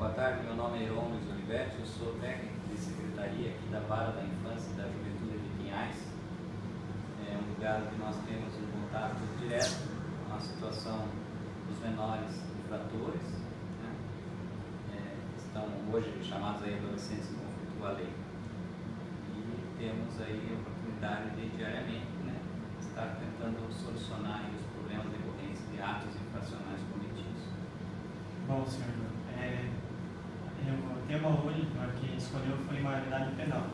Boa tarde, meu nome é Heron Luiz Olivetti, eu sou técnico de secretaria aqui da Vara da Infância e da Juventude de Pinhais. É um lugar onde nós temos um contato direto com a situação dos menores infratores, né? Estão hoje chamados aí adolescentes em conflito com a lei. E temos aí a oportunidade de diariamente, né, estar tentando solucionar aí os problemas decorrentes de atos infracionais cometidos. Bom, senhor, o tema hoje que escolheu foi maioridade penal.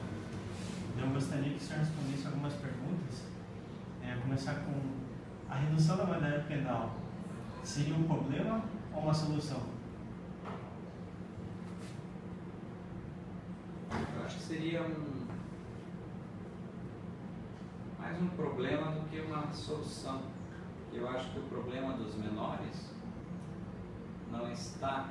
Eu gostaria que o senhor respondesse algumas perguntas. Começar com a redução da maioridade penal. Seria um problema ou uma solução? Eu acho que seria mais um problema do que uma solução. Eu acho que o problema dos menores não está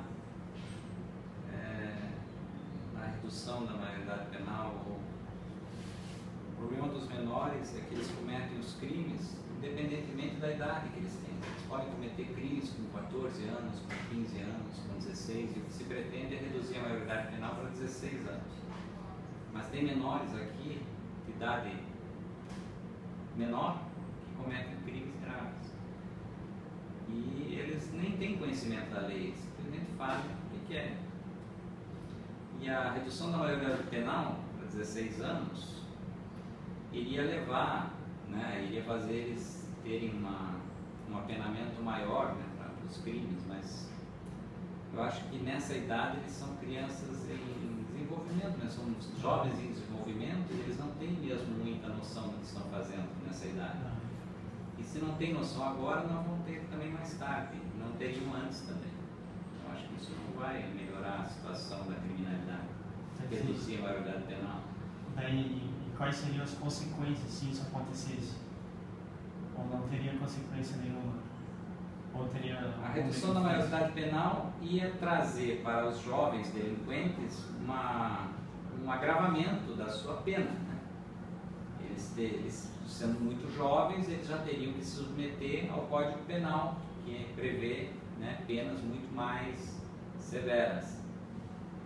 na redução da maioridade penal. O problema dos menores é que eles cometem os crimes independentemente da idade que eles têm. Eles podem cometer crimes com 14 anos, com 15 anos, com 16, e o que se pretende é reduzir a maioridade penal para 16 anos. Mas tem menores aqui, de idade menor, que cometem crimes graves. E eles nem têm conhecimento da lei, simplesmente fazem o que querem. E a redução da maioridade penal para 16 anos iria levar, né, iria fazer eles terem um apenamento maior, né, para os crimes, mas eu acho que nessa idade eles são crianças em desenvolvimento, né, são jovens em desenvolvimento, e eles não têm mesmo muita noção do que estão fazendo nessa idade. E se não tem noção agora, não vão ter também mais tarde, não teriam antes também. Eu acho que isso não vai melhorar a situação da criminalidade, reduzir a maioridade penal. E quais seriam as consequências se isso acontecesse? Ou não teria consequência nenhuma? Ou teria a redução da maioridade penal ia trazer para os jovens delinquentes um agravamento da sua pena, né? Eles, sendo muito jovens, eles já teriam que se submeter ao Código Penal, que prevê, né, penas muito mais severas,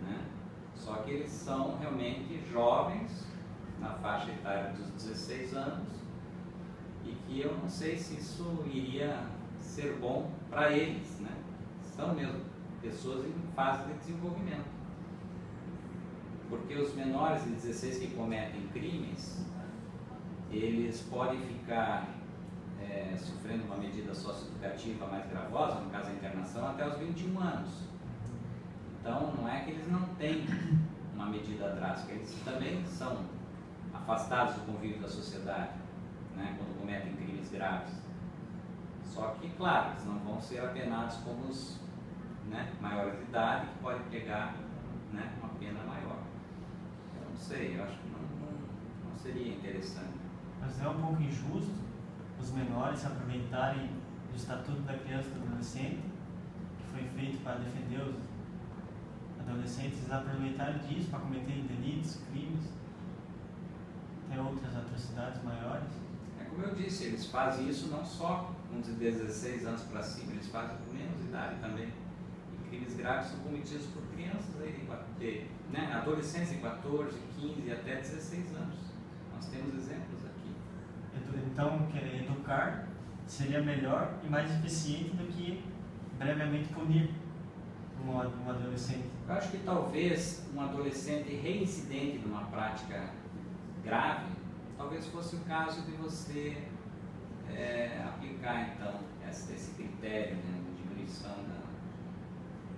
né? Só que eles são realmente jovens, na faixa etária dos 16 anos, e que eu não sei se isso iria ser bom para eles, né? São mesmo pessoas em fase de desenvolvimento. Porque os menores de 16 que cometem crimes, eles podem ficar sofrendo uma medida socioeducativa mais gravosa, no caso a internação, até os 21 anos. Então, não é que eles não têm uma medida drástica, eles também são afastados do convívio da sociedade, né, quando cometem crimes graves. Só que, claro, eles não vão ser apenados como os, né, maiores de idade, que podem pegar, né, uma pena maior. Eu não sei, eu acho que não seria interessante. Mas é um pouco injusto os menores se aproveitarem do Estatuto da Criança e do Adolescente, que foi feito para defender os adolescentes, aproveitarem disso para cometer delitos, crimes, até outras atrocidades maiores. É como eu disse, eles fazem isso não só com 16 anos para cima, eles fazem com menos idade também. E crimes graves são cometidos por crianças aí, né, adolescentes em 14, 15 até 16 anos. Nós temos exemplos aqui. Então, educar seria melhor e mais eficiente do que brevemente punir um adolescente. Eu acho que talvez um adolescente reincidente numa prática grave, talvez fosse o caso de você aplicar então esse critério, né, de diminuição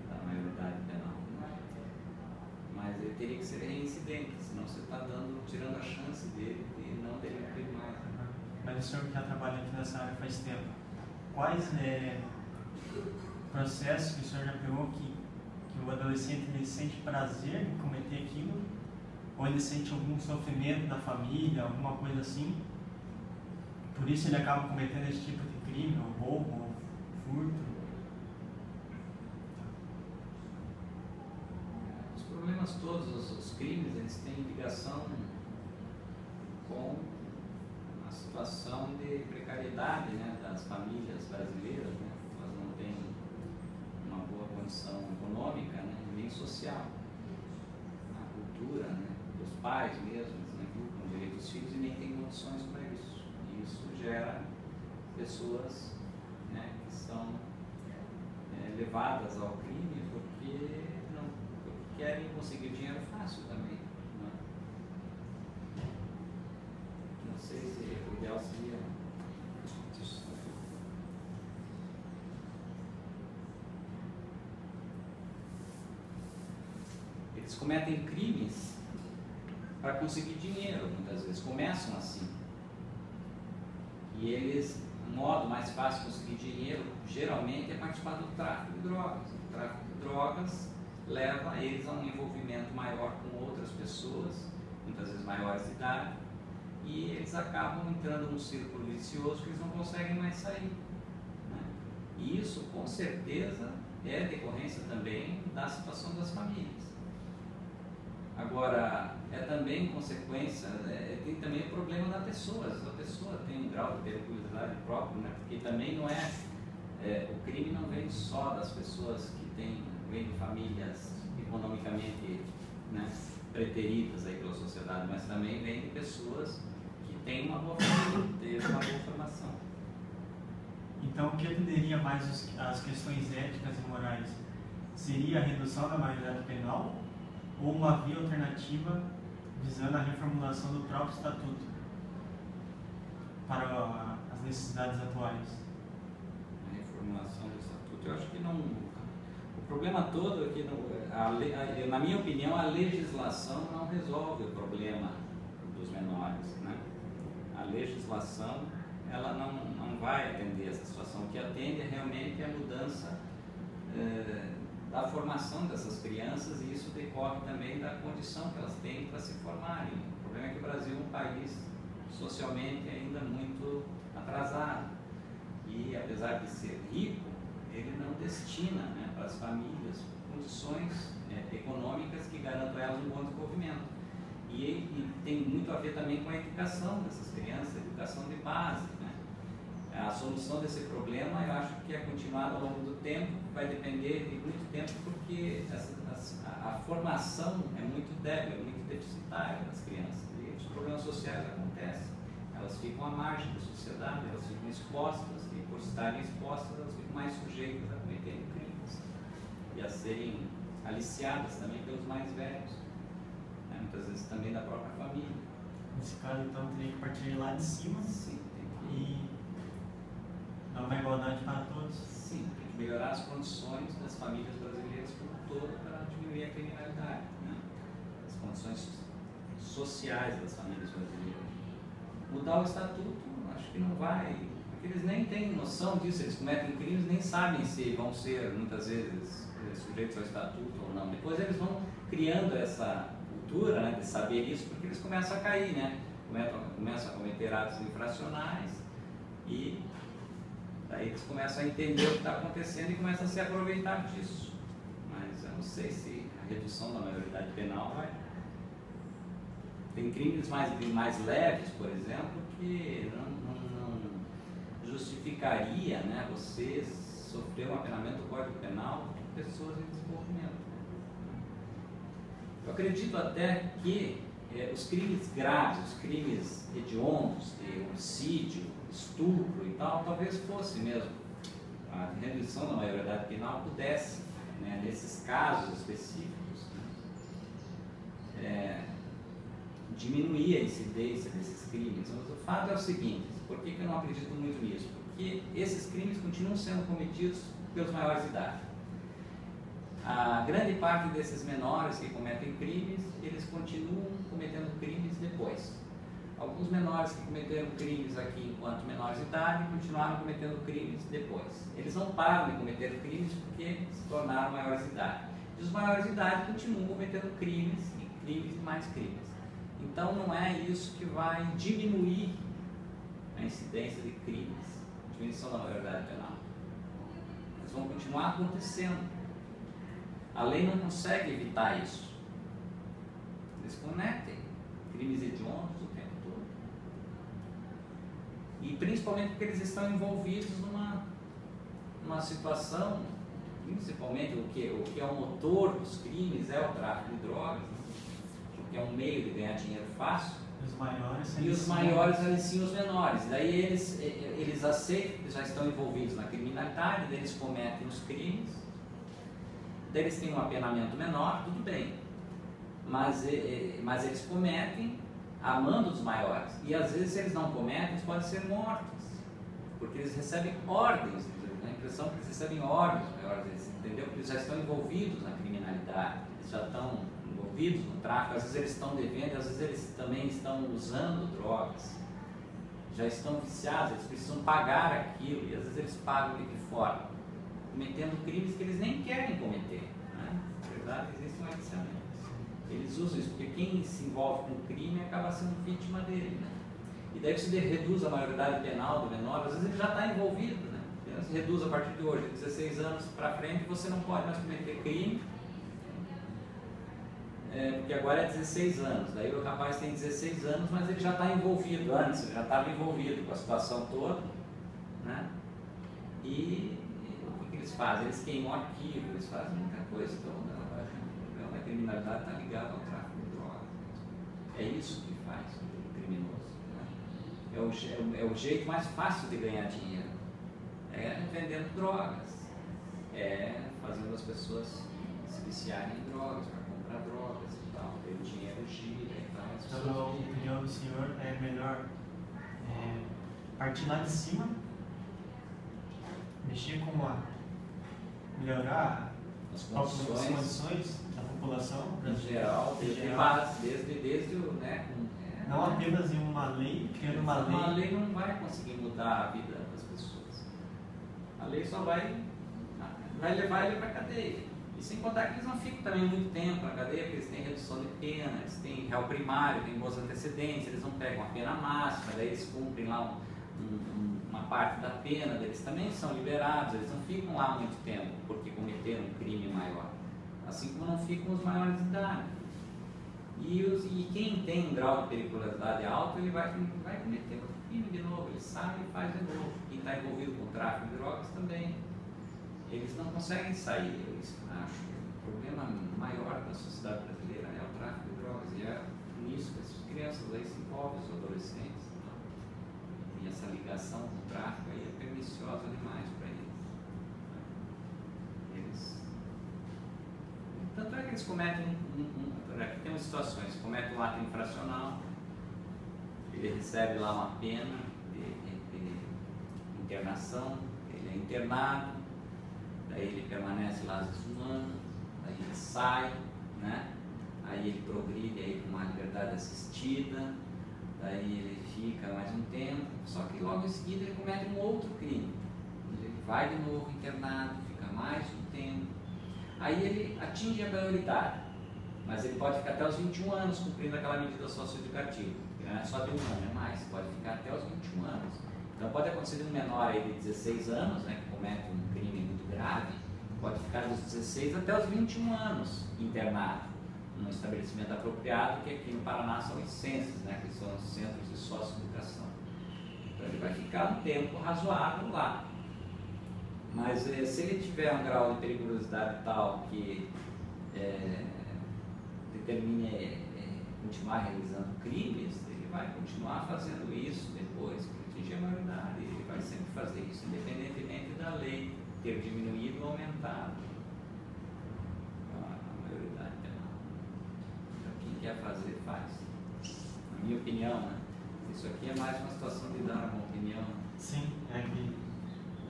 da maioridade penal. Mas ele teria que ser reincidente, senão você está tirando a chance dele de não delinquir mais. Mas o senhor que já trabalha aqui nessa área faz tempo, quais processos que o senhor já pegou que o adolescente ele sente prazer em cometer aquilo, ou ele sente algum sofrimento da família, alguma coisa assim, por isso ele acaba cometendo esse tipo de crime, ou roubo, ou furto? Os problemas todos, os crimes, eles têm ligação com a situação de precariedade, né, das famílias brasileiras, né? Elas não têm uma boa condição econômica, né, nem social. social, a cultura, né, dos pais mesmo, eles não inculcam o direito dos filhos e nem têm condições para isso. E isso gera pessoas, né, que são levadas ao crime porque querem conseguir dinheiro fácil também. Né? Não sei se o ideal seria. Eles cometem crimes para conseguir dinheiro, muitas vezes. Começam assim. E eles, o modo mais fácil de conseguir dinheiro, geralmente, é participar do tráfico de drogas. O tráfico de drogas leva eles a um envolvimento maior com outras pessoas, muitas vezes maiores de idade, e eles acabam entrando num círculo vicioso que eles não conseguem mais sair. Né? E isso, com certeza, é decorrência também da situação das famílias. Agora, é também consequência, tem também o problema da pessoa. Se a pessoa tem um grau de periculosidade próprio, né? Porque também não o crime não vem só das pessoas que vem de famílias economicamente, né, preteridas aí pela sociedade, mas também vem de pessoas que têm uma boa família, teve uma boa formação. Então, o que atenderia mais as questões éticas e morais? Seria a redução da maioridade penal ou uma via alternativa visando a reformulação do próprio estatuto para as necessidades atuais? A reformulação do estatuto, eu acho que não. O problema todo é que, na minha opinião, a legislação não resolve o problema dos menores. Né? A legislação, ela não vai atender essa situação. O que atende é realmente a mudança da formação dessas crianças, e isso decorre também da condição que elas têm para se formarem. O problema é que o Brasil é um país socialmente ainda muito atrasado e, apesar de ser rico, ele não destina, né, para as famílias condições econômicas que garantam a elas um bom desenvolvimento. E tem muito a ver também com a educação dessas crianças, a educação de base. Né? A solução desse problema, eu acho que é continuada ao longo do tempo, vai depender de muito tempo, porque a formação é muito débil, é muito deficitária das crianças. E os problemas sociais acontecem. Elas ficam à margem da sociedade, elas ficam expostas, e por estarem expostas, elas ficam mais sujeitas a cometerem crimes e a serem aliciadas também pelos mais velhos, né? Muitas vezes também da própria família. Nesse caso, então, teria que partir lá de cima. Sim, tem que... E dar uma igualdade para todos. Sim, tem que melhorar as condições das famílias brasileiras como um todo para diminuir a criminalidade, né? As condições sociais das famílias brasileiras. Mudar o estatuto, acho que não vai, porque eles nem têm noção disso, eles cometem crimes, nem sabem se vão ser, muitas vezes, sujeitos ao estatuto ou não. Depois eles vão criando essa cultura, né, de saber isso, porque eles começam a cair, né? Começam a cometer atos infracionais e daí eles começam a entender o que está acontecendo e começam a se aproveitar disso. Mas eu não sei se a redução da maioridade penal vai... Tem crimes mais leves, por exemplo, que não justificaria, né, você sofrer um apenamento do Código Penal de pessoas em desenvolvimento. Eu acredito até que os crimes graves, os crimes hediondos, de homicídio, estupro e tal, talvez fosse mesmo a redução da maioridade penal pudesse, né, nesses casos específicos, né, diminuir a incidência desses crimes. Mas o fato é o seguinte: por que eu não acredito muito nisso? Porque esses crimes continuam sendo cometidos pelos maiores de idade. A grande parte desses menores que cometem crimes, eles continuam cometendo crimes depois. Alguns menores que cometeram crimes aqui enquanto menores de idade continuaram cometendo crimes depois. Eles não param de cometer crimes porque se tornaram maiores de idade. E os maiores de idade continuam cometendo crimes e mais crimes. Então não é isso que vai diminuir a incidência de crimes, a diminuição da maioridade penal. Eles vão continuar acontecendo. A lei não consegue evitar isso. Eles cometem crimes hediondos o tempo todo. E principalmente porque eles estão envolvidos numa situação principalmente o que é o motor dos crimes é o tráfico de drogas, né? Porque é um meio de ganhar dinheiro fácil. E os maiores aliciam os menores. Daí eles aceitam que já estão envolvidos na criminalidade, daí eles cometem os crimes, daí eles têm um apenamento menor, tudo bem. Mas eles cometem amando os maiores. E às vezes eles não cometem, eles podem ser mortos. Porque eles recebem ordens, a impressão que eles recebem ordens maiores, entendeu? Porque eles já estão envolvidos na criminalidade, eles já estão envolvidos no tráfico, às vezes eles estão devendo, às vezes eles também estão usando drogas, já estão viciados, eles precisam pagar aquilo, e às vezes eles pagam de fora, cometendo crimes que eles nem querem cometer, né? Na verdade, existe um aliciamento. Eles usam isso, porque quem se envolve com o crime acaba sendo vítima dele, né? E daí você reduz a maioridade penal do menor, às vezes ele já está envolvido, né? Você reduz a partir de hoje, 16 anos para frente, você não pode mais cometer crime, porque agora é 16 anos, daí o rapaz tem 16 anos, mas ele já está envolvido antes, ele já estava envolvido com a situação toda, né? E o que eles fazem? Eles queimam arquivo, eles fazem muita coisa, então a criminalidade está ligada ao tráfico de drogas. É isso que faz o criminoso, né? É o jeito mais fácil de ganhar dinheiro, é vendendo drogas, é fazendo as pessoas se viciarem em drogas, para comprar drogas e tal, o dinheiro gira e tal. Então, a opinião do senhor é melhor partir lá de cima, mexer com melhorar as condições da população em geral, desde o, né, não apenas em uma lei, criando uma lei não vai conseguir mudar a vida das pessoas. A lei só vai levar ele para a cadeia. E sem contar que eles não ficam também muito tempo na cadeia, porque eles têm redução de pena, eles têm réu primário, têm bons antecedentes, eles não pegam a pena máxima, daí eles cumprem lá uma parte da pena, eles também são liberados, eles não ficam lá muito tempo porque cometeram um crime maior. Assim como não ficam os maiores de idade. E quem tem um grau de periculosidade alto, ele vai cometer outro crime de novo, ele sai e faz de novo. Quem está envolvido com o tráfico de drogas também. Eles não conseguem sair, eu acho. O problema maior da sociedade brasileira é o tráfico de drogas. E é nisso que essas crianças aí se envolvem, os adolescentes. E essa ligação com o tráfico aí é perniciosa demais para eles. Tanto é que eles cometem aqui tem umas situações, cometem um ato infracional, ele recebe lá uma pena de internação, ele é internado, daí ele permanece lá um ano, daí ele sai, né? Aí ele progride aí com uma liberdade assistida, daí ele fica mais um tempo, só que logo em seguida ele comete um outro crime, ele vai de novo internado, fica mais um tempo, aí ele atinge a maioridade, mas ele pode ficar até os 21 anos cumprindo aquela medida socioeducativa, que não é só de um ano, é mais, pode ficar até os 21 anos. Então pode acontecer de um menor aí de 16 anos, né, que comete um crime muito grave, pode ficar dos 16 até os 21 anos internado, num estabelecimento apropriado, que aqui no Paraná são os CENSES, né, que são os Centros de Socioeducação. Então ele vai ficar um tempo razoável lá. Mas se ele tiver um grau de periculosidade tal que determine continuar realizando crimes, ele vai continuar fazendo isso depois que atingir a maioridade. Ele vai sempre fazer isso, independentemente da lei ter diminuído ou aumentado a maioridade penal. Então, quem quer fazer, faz. Na minha opinião, né? Isso aqui é mais uma situação de dar uma opinião. Sim, é que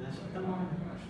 acho que tá bom. Eu acho